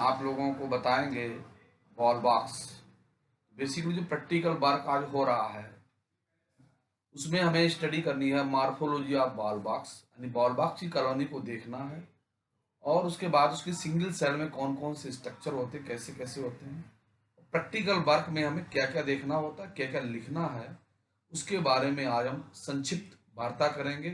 आप लोगों को बताएंगे बॉल बॉक्स। बेसिकली जो प्रैक्टिकल वर्क आज हो रहा है उसमें हमें स्टडी करनी है मार्फोलॉजी ऑफ बॉल बॉक्स, यानी बॉल बॉक्स की कॉलोनी को देखना है और उसके बाद उसकी सिंगल सेल में कौन कौन से स्ट्रक्चर होते हैं, कैसे कैसे होते हैं। प्रैक्टिकल वर्क में हमें क्या क्या देखना होता है, क्या क्या लिखना है, उसके बारे में आज हम संक्षिप्त वार्ता करेंगे।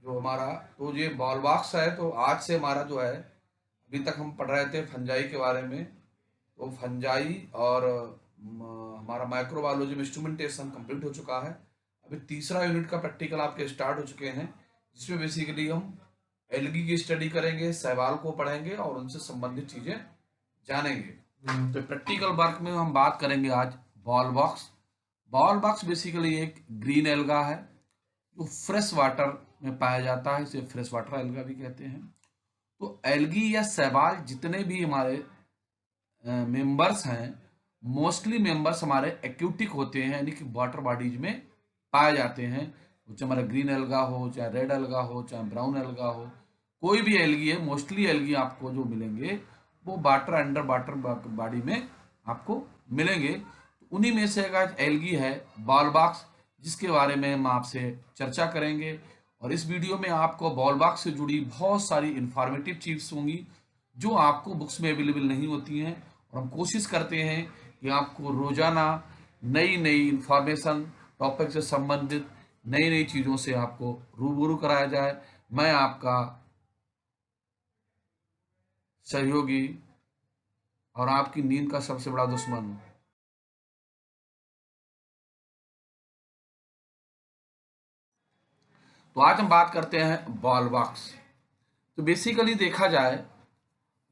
जो हमारा तो ये बॉल बॉक्स है, तो आज से हमारा जो है, अभी तक हम पढ़ रहे थे फंजाई के बारे में, तो फंजाई और हमारा माइक्रोबायोलॉजी में इंस्ट्रूमेंटेशन कंप्लीट हो चुका है। अभी तीसरा यूनिट का प्रैक्टिकल आपके स्टार्ट हो चुके हैं, जिसमें बेसिकली हम एल्गी की स्टडी करेंगे, शैवाल को पढ़ेंगे और उनसे संबंधित चीजें जानेंगे। तो प्रैक्टिकल वर्क में हम बात करेंगे आज ball box. Ball box basically एक ग्रीन एल्गा है जो फ्रेश वाटर में पाया जाता है, इसे फ्रेश वाटर एल्गा भी कहते हैं। तो एल्गी या शैवाल जितने भी हमारे मेंबर्स हैं, मोस्टली मेंबर्स हमारे एक्यूटिक होते हैं, यानी कि वाटर बॉडीज में पाए जाते हैं। चाहे हमारा ग्रीन एल्गा हो, चाहे रेड एल्गा हो, चाहे ब्राउन एल्गा हो, कोई भी एल्गी है, मोस्टली एल्गी आपको जो मिलेंगे वो वाटर अंडर वाटर बॉडी में आपको मिलेंगे। तो उन्हीं में से एक एल्गी है बॉल बॉक्स, जिसके बारे में हम आपसे चर्चा करेंगे। और इस वीडियो में आपको बॉल बॉक्स से जुड़ी बहुत सारी इंफॉर्मेटिव चीज़ होंगी जो आपको बुक्स में अवेलेबल नहीं होती हैं, और हम कोशिश करते हैं कि आपको रोजाना नई नई इंफॉर्मेशन, टॉपिक से संबंधित नई नई चीज़ों से आपको रूबरू कराया जाए। मैं आपका सहयोगी और आपकी नींद का सबसे बड़ा दुश्मन हूँ। तो आज हम बात करते हैं बॉल बॉक्स। तो बेसिकली देखा जाए,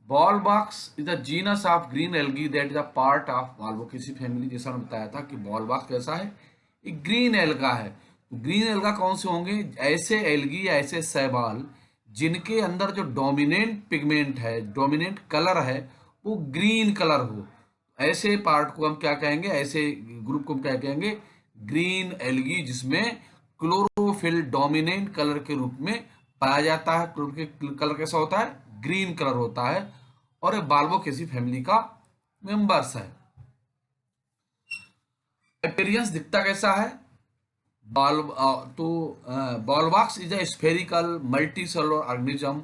Volvox is the genus of green algae that is a part of Volvocaceae family. जैसा मैंने बताया था कि बॉल बॉक्स कैसा है, एक ग्रीन एल्गा है। तो ग्रीन एल्गा कौन से होंगे? ऐसे एल्गी या ऐसे शैवाल जिनके अंदर जो डोमिनेंट पिगमेंट है, डोमिनेंट कलर है, वो ग्रीन कलर हो। ऐसे पार्ट को हम क्या कहेंगे, ऐसे ग्रुप को हम क्या कहेंगे? ग्रीन एल्गी, जिसमें क्लोरोफिल डोमिनेंट कलर के रूप में पाया जाता है। क्लोरोफिल कलर कैसा होता है? ग्रीन कलर होता है, और एक बाल्बोकेसी फैमिली का मेंबर्स है। अपीयरेंस दिखता कैसा है? बॉल तो Volvox is a spherical multicellular organism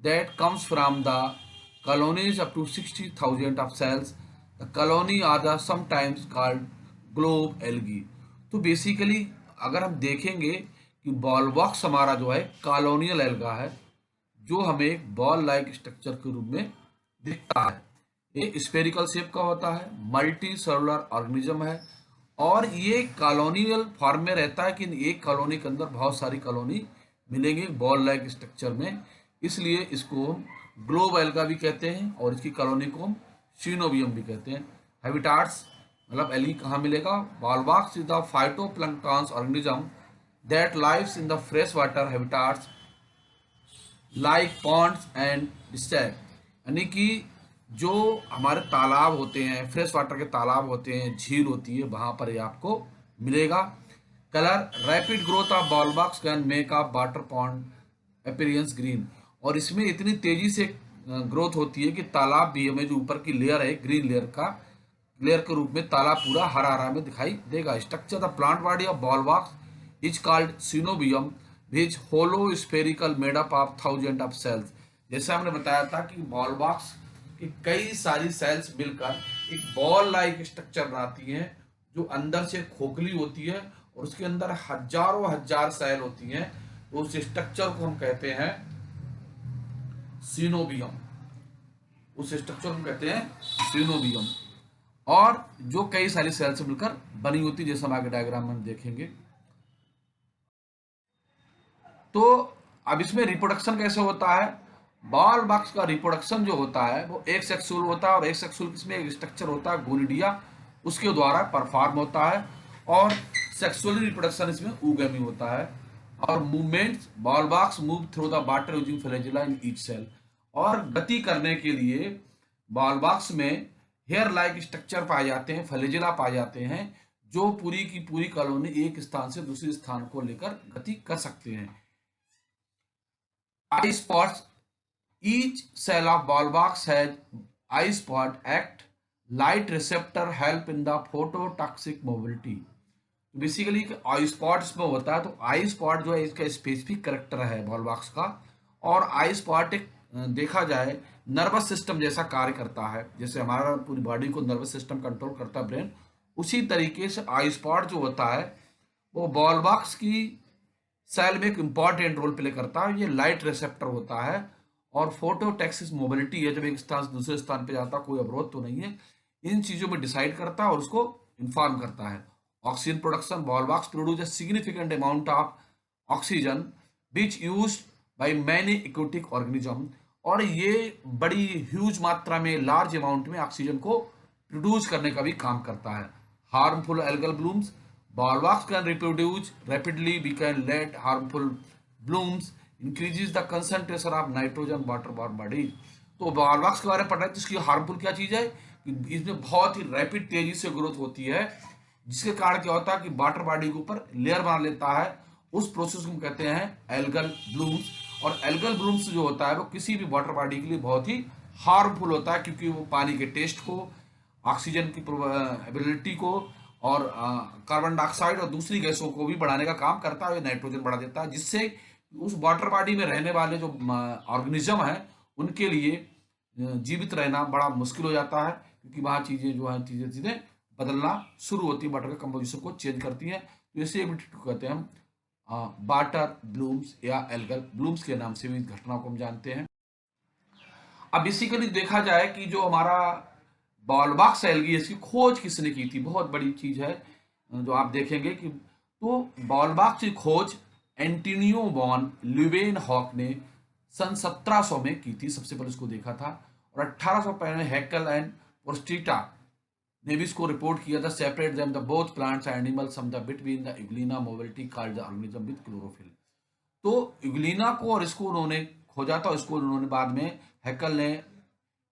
that comes from the colonies up to 60,000 of cells. The colony are the sometimes called globe algae. तो बेसिकली अगर हम देखेंगे कि बॉलवॉक्स हमारा जो है कॉलोनियल एल्गा है, जो हमें एक बॉल लाइक स्ट्रक्चर के रूप में दिखता है। ये स्फेरिकल शेप का होता है, मल्टी सेलुलर ऑर्गेनिज्म है, और ये कॉलोनियल फॉर्म में रहता है कि एक कॉलोनी के अंदर बहुत सारी कॉलोनी मिलेंगे बॉल लाइक स्ट्रक्चर में। इसलिए इसको हम ग्लोब एल्गा भी कहते हैं और इसकी कॉलोनी को हम सीनोबियम भी कहते हैं। हैबिटाट्स मतलब एल्गी कहाँ मिलेगा? Volvox is the phytoplanktons organism that lives in the fresh water habitats like ponds and ditches. यानी कि जो हमारे तालाब होते हैं, फ्रेश वाटर के तालाब होते हैं, झील होती है, वहां पर ये आपको मिलेगा। Colour rapid growth of volvox can make of water pond appearance green. और इसमें इतनी तेजी से ग्रोथ होती है कि तालाब भी हमें जो ऊपर की लेयर है ग्रीन लेयर का लेयर के रूप में तालाब पूरा हरा हरा में दिखाई देगा। Structure the plant body of volvox is called coenobium which hollow spherical made up of thousand of cells. जैसे हमने बताया था कि बॉल बॉक्स की कई सारी सेल्स मिलकर एक बॉल लाइक स्ट्रक्चर बनाती हैं, जो अंदर से खोखली होती है और उसके अंदर हजारों हजार सेल होती हैं। तो उस स्ट्रक्चर को हम कहते हैं सीनोबियम। उस स्ट्रक्चर को हम कहते हैं सीनोबियम, और जो कई सारी सेल से मिलकर बनी होती है, जैसे हम आगे डायग्राम में देखेंगे। तो अब इसमें रिप्रोडक्शन कैसे होता है? बॉल बॉक्स का रिप्रोडक्शन जो होता है वो एक सेक्सुअल होता है, और एक सेक्सुअल किसमें एक स्ट्रक्चर होता है गोनिडिया, उसके द्वारा परफॉर्म होता है। और सेक्सुअली रिप्रोडक्शन इसमें ऊगमी होता है। और movements, Volvox move through the water using flagella in each cell. और गति करने के लिए बॉल बॉक्स में हेयर लाइक स्ट्रक्चर पाए जाते हैं, फ्लैजेला पाए जाते हैं, जो पूरी की पूरी कॉलोनी एक स्थान से दूसरे स्थान को लेकर गति कर सकते हैं। आई spots Each cell of ballbox has eye spot act light receptor help in the phototoxic mobility. Basically I spot इसमें होता है, तो आई स्पॉट जो है इसका स्पेसिफिक करेक्टर है बॉलबॉक्स का। और आई स्पॉट एक देखा जाए नर्वस सिस्टम जैसा कार्य करता है, जैसे हमारा पूरी बॉडी को नर्वस सिस्टम कंट्रोल करता है ब्रेन, उसी तरीके से आई स्पॉट जो होता है वो बॉलबॉक्स की सेल में एक इंपॉर्टेंट रोल प्ले करता है। ये लाइट रिसेप्टर होता है और फोटोटैक्सिस मोबिलिटी है, जब एक स्थान से दूसरे स्थान पे जाता कोई अवरोध तो नहीं है, इन चीजों में डिसाइड करता है और उसको इन्फॉर्म करता है। Oxygen production, volvox produce a significant amount of oxygen which used by many aquatic organism। और ये बड़ी ह्यूज मात्रा में लार्ज अमाउंट में ऑक्सीजन को प्रोड्यूस करने का भी काम करता है। Harmful algal blooms, ballwalks can reproduce rapidly, we can let harmful blooms increases the concentration of nitrogen waterborne bodies। तो ballwalks के बारे में पढ़ रहे हैं तो इसकी हार्मफुल क्या चीज है कि इसमें बहुत ही रैपिड तेजी से ग्रोथ होती है, जिसके कारण क्या होता है कि वाटर बॉडी के ऊपर लेयर बना लेता है। उस प्रोसेस को हम कहते हैं एल्गल ब्लूम्स। और एल्गल ब्लूम्स जो होता है वो किसी भी वाटर बॉडी के लिए बहुत ही हार्मफुल होता है, क्योंकि वो पानी के टेस्ट को, ऑक्सीजन की एबिलिटी को और कार्बन डाइऑक्साइड और दूसरी गैसों को भी बढ़ाने का काम करता है, नाइट्रोजन बढ़ा देता है, जिससे उस वाटर बॉडी में रहने वाले जो ऑर्गेनिज्म है उनके लिए जीवित रहना बड़ा मुश्किल हो जाता है, क्योंकि वहाँ चीजें जो है चीजें चीजें बदलना शुरू होती है, वाटर के कंपोजिशन को चेंज करती है। तो इसे कहते हैं हम वाटर ब्लूम्स या एल्गल ब्लूम्स के नाम से भी इस घटना को हम जानते हैं। अब बेसिकली देखा जाए कि जो हमारा बॉलबॉक्स एल्गी इसकी खोज किसने की थी, बहुत बड़ी चीज है जो आप देखेंगे कि तो बॉलबॉक्स की खोज एंटोनियो वॉन ल्यूवेनहॉक ने सन 1700 में की थी, सबसे पहले उसको देखा था। और 1800 में हैकल एंड पोस्टिटा ने भी इसको रिपोर्ट किया था, separate them the both plants and animals some the between the Euglena mobility called the organism with chlorophyll. तो यूग्लिना को और इसको उन्होंने खोजा था, इसको उन्होंने बाद में हैकल ने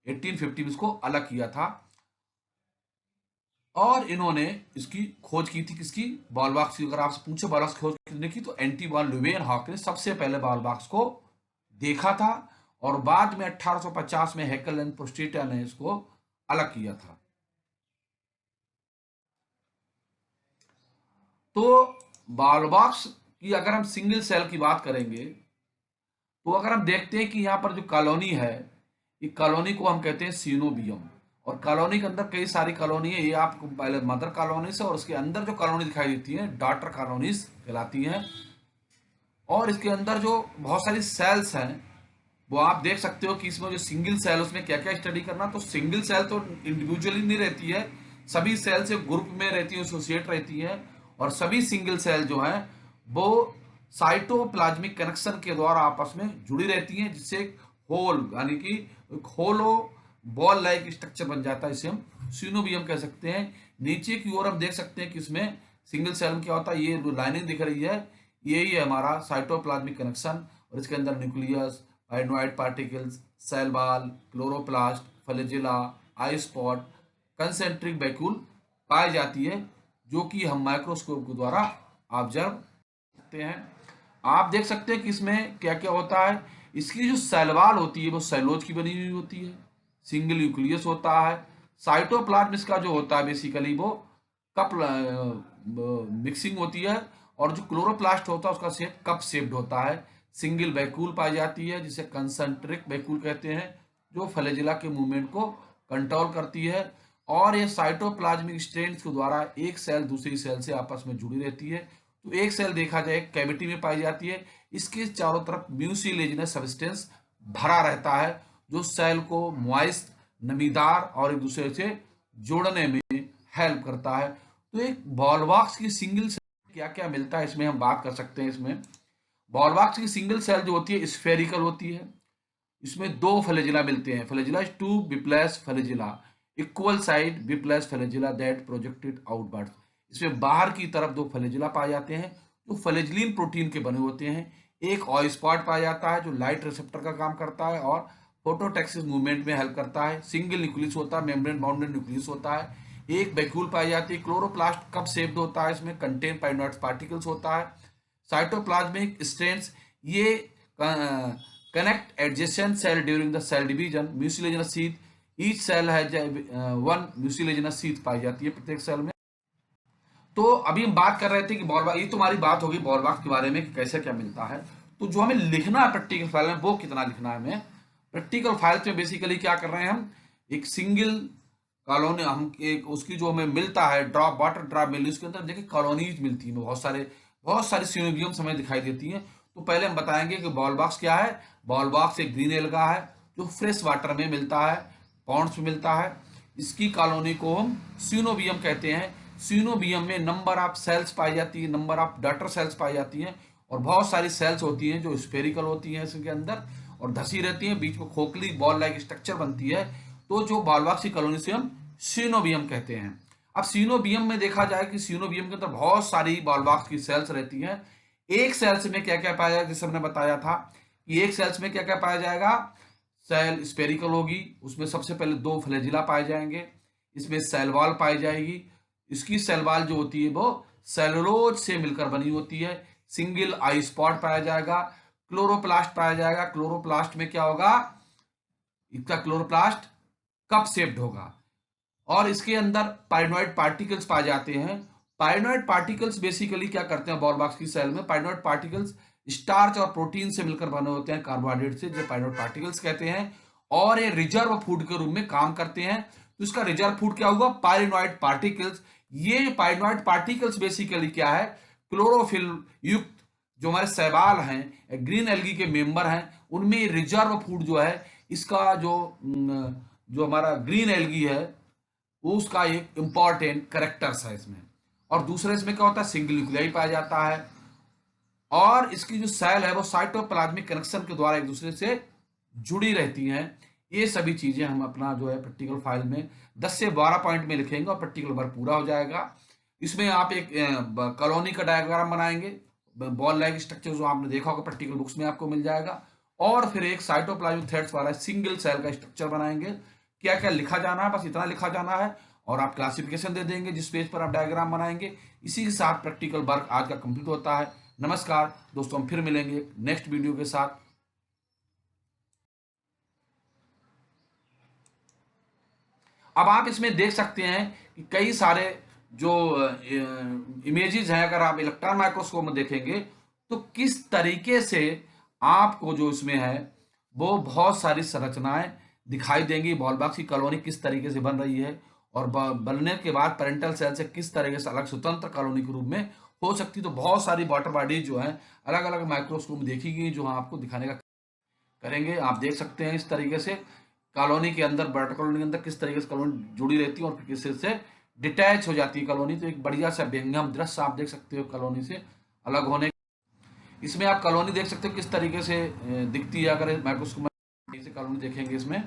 1850 में इसको अलग किया था। और इन्होंने इसकी खोज की थी किसकी, बॉलबॉक्स की। अगर आपसे पूछे बॉलबॉक्स की खोज किसने की तो एंटोनी ल्यूवेनहॉक ने सबसे पहले बॉलबॉक्स को देखा था, और बाद में 1850 में हैकल एंड पोस्टिटा ने इसको अलग किया था। तो बॉलबॉक्स की अगर हम सिंगल सेल की बात करेंगे तो अगर हम देखते हैं कि यहाँ पर जो कॉलोनी है, ये कॉलोनी को हम कहते हैं सीनोबियम। और कॉलोनी के अंदर कई सारी कॉलोनी है, ये आपको पहले मदर कॉलोनी से, और उसके अंदर जो कॉलोनी दिखाई देती है डॉटर कॉलोनीज कहलाती हैं। और इसके अंदर जो बहुत सारी सेल्स हैं वो आप देख सकते हो कि इसमें जो सिंगल सेल उसमें क्या क्या स्टडी करना। तो सिंगल सेल तो इंडिविजुअली नहीं रहती है, सभी सेल से ग्रुप में रहती है, एसोसिएट रहती है। और सभी सिंगल सेल जो है वो साइटोप्लाज्मिक कनेक्शन के द्वारा आपस में जुड़ी रहती हैं, जिससे एक होल यानी कि एक होलो बॉल लाइक स्ट्रक्चर बन जाता है, इसे हम सीनोबियम कह सकते हैं। नीचे की ओर हम देख सकते हैं कि इसमें सिंगल सेल में क्या होता है, ये जो लाइनिंग दिख रही है यही है हमारा साइटोप्लाज्मिक कनेक्शन। और इसके अंदर न्यूक्लियस, आयनोइड particles, cell wall, chloroplast, flagella, eye spot, concentric vacuole पाई जाती है, जो कि हम माइक्रोस्कोप के द्वारा ऑब्जर्व करते हैं। आप देख सकते हैं कि इसमें क्या क्या होता है। इसकी जो सेल वॉल होती है वो सेलोज की बनी हुई होती है, सिंगल न्यूक्लियस होता है। साइटोप्लाज्म इसका जो होता है बेसिकली वो कप मिक्सिंग होती है, और जो क्लोरोप्लास्ट होता है उसका शेप कप शेप्ड होता है। सिंगल वैक्यूल पाई जाती है जिसे कंसेंट्रिक वैक्यूल कहते हैं, जो फ्लैजेला के मूवमेंट को कंट्रोल करती है। और ये साइटोप्लाज्मिक स्ट्रेंड्स के द्वारा एक सेल दूसरी सेल से आपस में जुड़ी रहती है। तो एक सेल देखा जाए कैविटी में पाई जाती है, इसके चारों तरफ म्यूसिलेजिनस सब्सटेंस भरा रहता है, जो सेल को मॉइस्ट, नमीदार और एक दूसरे से जोड़ने में हेल्प करता है। तो एक बॉलवॉक्स की सिंगल सेल क्या क्या मिलता है इसमें हम बात कर सकते हैं। इसमें बॉलवॉक्स की सिंगल सेल जो होती है स्फेरिकल होती है, इसमें दो फ्लैजिला मिलते हैं, फ्लैजिला टू बिप्लस फ्लैजिला, इक्वल साइड बिप्लस फ्लैजिला दैट प्रोजेक्टेड आउटवर्ड्स। इसमें बाहर की तरफ दो फ्लैजिला पाए जाते हैं जो फ्लैजिलिन प्रोटीन के बने होते हैं। एक ऑय स्पॉट पाया जाता है जो लाइट रिसेप्टर का काम करता है और फोटोटैक्सिस मूवमेंट में हेल्प करता है। सिंगल न्यूक्लियस होता है, मेम्ब्रेन बाउंडेड न्यूक्लियस होता है। एक वैक्यूल पाई जाती है, क्लोरोप्लास्ट कप शेप्ड होता है, इसमें कंटेन पाइनोइड पार्टिकल्स होता है। साइटोप्लाज्मिक स्ट्रेंड्स ये connect adjacent cell during the cell division, mucilaginous sheath, each cell है वन म्यूसिलेजिनस शीथ पाई जाती है प्रत्येक सेल में। तो अभी हम बात कर रहे थे कि ये तुम्हारी बात होगी बॉलबाग के बारे में कि कैसे क्या मिलता है। तो जो हमें लिखना है प्रैक्टिकल फाइल में वो कितना लिखना है हमें। प्रैक्टिकल फाइल में बेसिकली क्या कर रहे हैं हम, एक सिंगल कॉलोनी हम एक उसकी जो हमें मिलता है ड्रॉप वाटर ड्रॉप मिली, उसके अंदर देखिए कॉलोनीज मिलती है, बहुत सारी सिनोजियम्स हमें दिखाई देती हैं। तो पहले हम बताएंगे कि बॉल बॉक्स क्या है। बॉल बॉक्स एक ग्रीन एल्गा है जो फ्रेश वाटर में मिलता है, पॉन्ड्स में मिलता है। इसकी कॉलोनी को हम सीनोबियम कहते हैं। सीनोबियम में नंबर ऑफ सेल्स पाई जाती है, नंबर ऑफ डॉटर सेल्स पाई जाती हैं, और बहुत सारी सेल्स होती हैं जो स्फेरिकल होती हैं इसके अंदर और धसी रहती हैं, बीच में खोखली बॉल लाइक स्ट्रक्चर बनती है। तो जो बॉल बॉक्स की कॉलोनी से हम सीनोबियम कहते हैं। अब सीनोबियम में देखा जाए कि सीनोबियम के अंदर बहुत सारी बॉल बॉक्स की सेल्स रहती हैं। एक सेल्स में क्या क्या पाया जाएगा, जैसे हमने बताया था कि एक सेल्स में क्या क्या पाया जाएगा, सेल स्पेरिकल होगी, उसमें सबसे पहले 2 फ्लैजिला पाए जाएंगे, इसमें सेल वॉल पाई जाएगी। इसकी सेल वॉल जो होती है वो सेलुलोज से मिलकर बनी होती है। सिंगल आई स्पॉट पाया जाएगा, क्लोरोप्लास्ट पाया जाएगा। क्लोरोप्लास्ट में क्या होगा, इसका क्लोरोप्लास्ट कप शेप्ड होगा, और इसके अंदर पाइनोइड पार्टिकल्स पाए जाते हैं। पाइनोइड पार्टिकल्स बेसिकली क्या करते हैं, बॉल बॉक्स की सेल में पाइनोइड पार्टिकल्स स्टार्च और प्रोटीन से मिलकर बने होते हैं, कार्बोहाइड्रेट से, जो पाइनोइड पार्टिकल्स कहते हैं, और ये रिजर्व फूड के रूप में काम करते हैं। तो इसका रिजर्व फूड क्या होगा, पाइनोइड पार्टिकल्स। ये पाइनोइड पार्टिकल्स बेसिकली क्या है, क्लोरोफिल युक्त जो हमारे शैवाल हैं, ग्रीन एल्गी के मेंबर हैं, उनमें रिजर्व फूड जो है इसका जो हमारा ग्रीन एल्गी है वो उसका एक इंपॉर्टेंट करेक्टर्स है इसमें। और दूसरे इसमें क्या होता है, सिंगल न्यूक्लियाई पाया जाता है, और इसकी जो सेल है वो साइटोप्लाज्मिक कनेक्शन के द्वारा एक दूसरे से जुड़ी रहती हैं। ये सभी चीजें हम अपना जो है प्रैक्टिकल फाइल में 10 से 12 पॉइंट में लिखेंगे और प्रैक्टिकल वर्क पूरा हो जाएगा। इसमें आप एक कॉलोनी का डायग्राम बनाएंगे, बॉल लाइक स्ट्रक्चर जो आपने देखा होगा प्रैक्टिकल बुक्स में आपको मिल जाएगा, और फिर एक साइटोप्लाज्मिक थ्रेड्स वाला सिंगल सेल का स्ट्रक्चर बनाएंगे। क्या क्या लिखा जाना है, बस इतना लिखा जाना है, और आप क्लासिफिकेशन दे देंगे जिस पेज पर आप डायग्राम बनाएंगे। इसी के साथ प्रैक्टिकल वर्क आज का कंप्लीट होता है। नमस्कार दोस्तों, हम फिर मिलेंगे नेक्स्ट वीडियो के साथ। अब आप इसमें देख सकते हैं कि कई सारे जो इमेजेस हैं, अगर आप इलेक्ट्रॉन माइक्रोस्कोप में देखेंगे तो किस तरीके से आपको जो इसमें है वो बहुत सारी संरचनाएं दिखाई देंगी। बॉल बॉक्स की कॉलोनी किस तरीके से बन रही है, और बनने के बाद पेरेंटल सेल से किस तरीके से अलग स्वतंत्र कॉलोनी के रूप में हो सकती। तो बहुत सारी वाटर बॉडीज जो है अलग अलग माइक्रोस्कोप में देखी गई, जो आपको दिखाने का करेंगे। आप देख सकते हैं इस तरीके से कॉलोनी के अंदर, वाटर कॉलोनी के अंदर किस तरीके से कॉलोनी जुड़ी रहती है और किस से डिटैच हो जाती है कॉलोनी। तो एक बढ़िया सा व्यंगम दृश्य आप देख सकते हो कॉलोनी से अलग होने। इसमें आप कॉलोनी देख सकते हो किस तरीके से दिखती है अगर माइक्रोस्कोप में से कॉलोनी देखेंगे इसमें।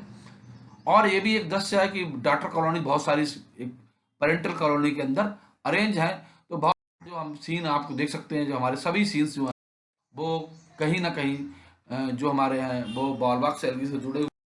और ये भी एक दृश्य है कि डॉटर कॉलोनी बहुत सारी एक पेरेंटल कॉलोनी के अंदर अरेंज है। तो बहुत जो हम सीन आपको देख सकते हैं, जो हमारे सभी सीन्स जो हैं वो कहीं ना कहीं जो हमारे हैं वो बॉल बॉक्स सेल से जुड़े